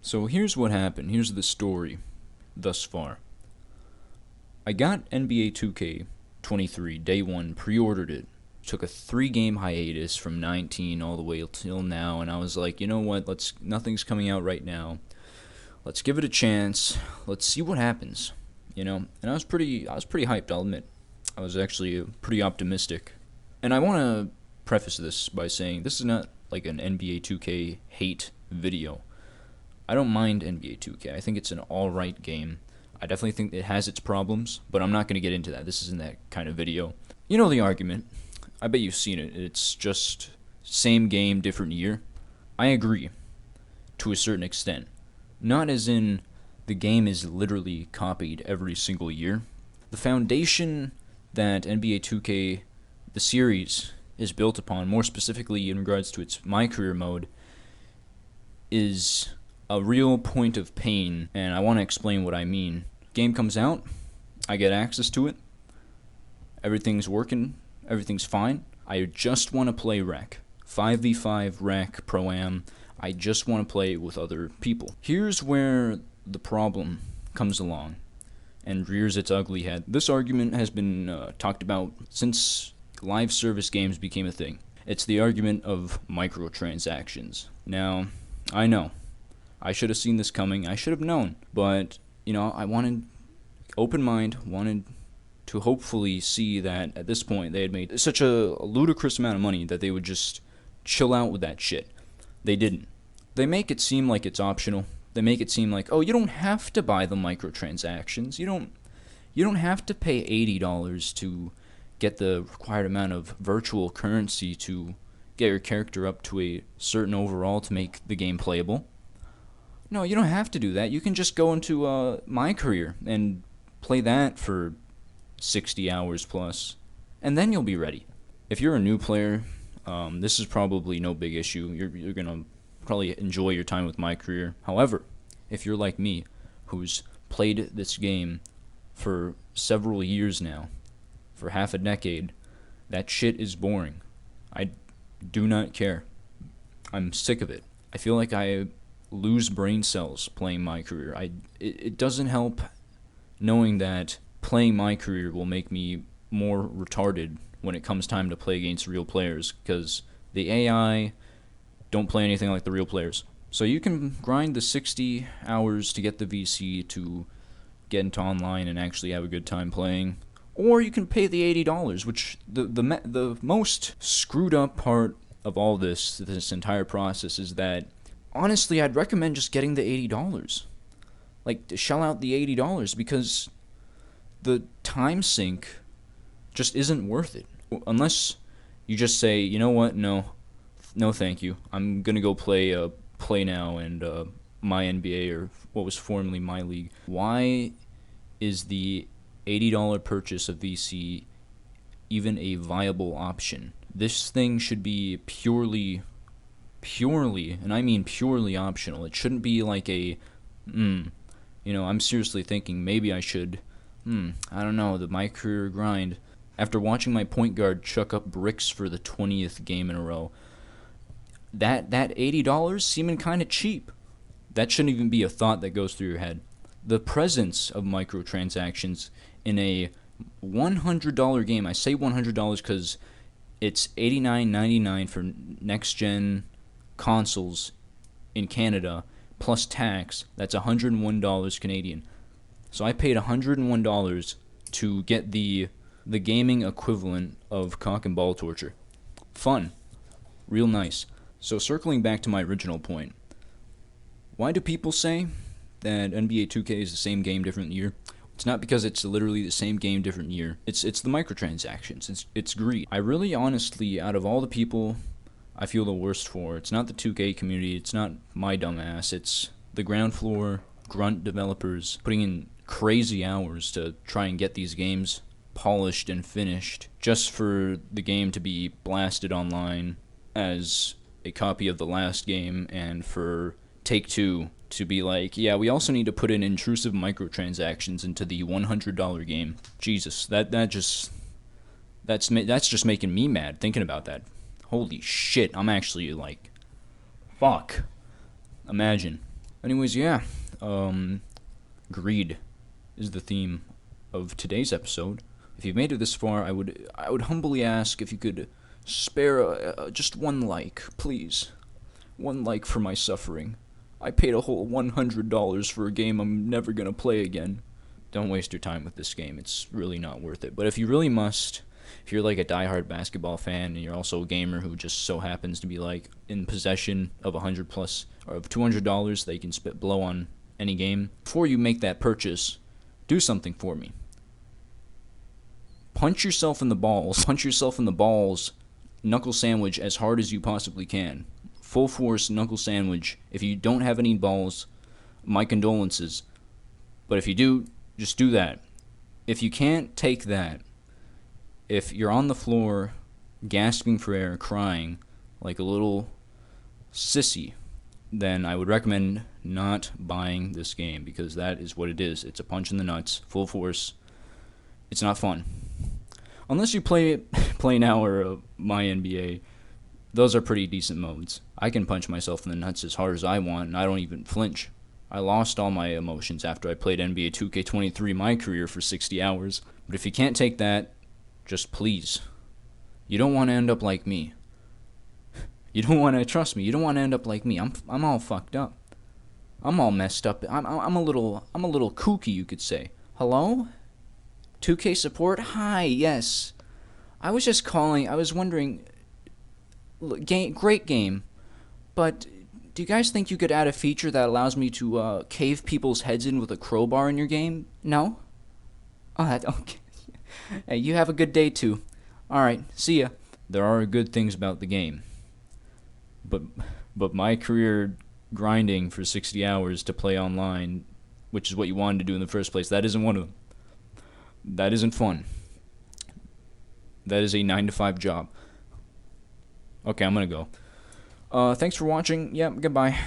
So here's what happened. Here's the story thus far. I got NBA 2K23 day one, pre-ordered it. Took a 3-game hiatus from 19 all the way till now, and I was like, you know what? Nothing's coming out right now. Let's give it a chance. Let's see what happens. And I was pretty hyped, I'll admit. I was actually pretty optimistic. And I want to preface this by saying this is not like an NBA 2K hate video. I don't mind NBA 2K. I think it's an alright game. I definitely think it has its problems, but I'm not going to get into that. This isn't that kind of video. You know the argument. I bet you've seen it. It's just same game, different year. I agree to a certain extent. Not as in the game is literally copied every single year. The foundation that NBA 2K, the series, is built upon, more specifically in regards to its MyCareer mode, is a real point of pain, and I want to explain what I mean. Game comes out, I get access to it, everything's working, everything's fine. I just want to play rec. 5v5 rec, pro-am. I just want to play with other people. Here's where the problem comes along and rears its ugly head. This argument has been talked about since live service games became a thing. It's the argument of microtransactions. Now, I know, I should have seen this coming. I should have known. But, I wanted open mind, wanted to hopefully see that at this point they had made such a ludicrous amount of money that they would just chill out with that shit. They didn't. They make it seem like it's optional. They make it seem like, oh, you don't have to buy the microtransactions. You don't have to pay $80 to get the required amount of virtual currency to get your character up to a certain overall to make the game playable. No, you don't have to do that. You can just go into MyCareer and play that for 60 hours plus, and then you'll be ready. If you're a new player, this is probably no big issue. You're gonna probably enjoy your time with MyCareer. However, if you're like me, who's played this game for several years now, for half a decade, that shit is boring. I do not care. I'm sick of it. I feel like I lose brain cells playing MyCareer. It doesn't help knowing that playing MyCareer will make me more retarded when it comes time to play against real players, because the AI don't play anything like the real players. So you can grind the 60 hours to get the VC to get into online and actually have a good time playing, or you can pay the $80, which the most screwed up part of all this entire process is that honestly I'd recommend just getting the $80. Like, to shell out the $80, because the time sink just isn't worth it. Unless you just say, you know what, no thank you. I'm gonna go play Play Now and my NBA, or what was formerly My League. Why is the $80 purchase of VC even a viable option? This thing should be purely, and I mean purely optional. It shouldn't be like a, I'm seriously thinking maybe I should, I don't know, the MyCareer grind. After watching my point guard chuck up bricks for the 20th game in a row, that $80 seeming kind of cheap. That shouldn't even be a thought that goes through your head. The presence of microtransactions in a $100 game, I say $100 because it's $89.99 for next-gen consoles in Canada, plus tax. That's $101 Canadian. So I paid $101 to get the gaming equivalent of cock and ball torture. Fun. Real nice. So circling back to my original point, why do people say that NBA 2K is the same game, different year? It's not because it's literally the same game, different year. It's the microtransactions. It's greed. I really honestly, out of all the people I feel the worst for, it's not the 2K community, it's not my dumb ass, it's the ground floor grunt developers putting in crazy hours to try and get these games polished and finished just for the game to be blasted online as a copy of the last game, and for Take-Two to be like, yeah, we also need to put in intrusive microtransactions into the $100 game. Jesus, that's just making me mad thinking about that. Holy shit, I'm actually like, fuck. Imagine. Anyways, yeah. Greed is the theme of today's episode. If you've made it this far, I would humbly ask if you could spare just one like, please. One like for my suffering. I paid a whole $100 for a game I'm never gonna play again. Don't waste your time with this game. It's really not worth it. But if you really must, if you're like a diehard basketball fan and you're also a gamer who just so happens to be like in possession of $100+ or of $200 that you can blow on any game, before you make that purchase, do something for me. Punch yourself in the balls. Punch yourself in the balls. Knuckle sandwich as hard as you possibly can. Full force knuckle sandwich. If you don't have any balls, my condolences. But if you do, just do that. If you can't take that, if you're on the floor gasping for air, crying like a little sissy, then I would recommend not buying this game, because that is what it is. It's a punch in the nuts, full force. It's not fun. Unless you play now or my NBA, those are pretty decent modes. I can punch myself in the nuts as hard as I want, and I don't even flinch. I lost all my emotions after I played NBA 2K23 MyCareer for 60 hours. But if you can't take that, just please. You don't want to end up like me. You don't want to, trust me, you don't want to end up like me. I'm all fucked up. I'm all messed up. I'm a little kooky, you could say. Hello? 2K support? Hi, yes. I was just calling. I was wondering, great game, but do you guys think you could add a feature that allows me to cave people's heads in with a crowbar in your game? No? Oh, okay. Hey, you have a good day too. Alright, see ya. There are good things about the game. But MyCareer grinding for 60 hours to play online, which is what you wanted to do in the first place, that isn't one of them. That isn't fun. That is a 9-to-5 job. Okay, I'm gonna go. Thanks for watching. Yeah, goodbye.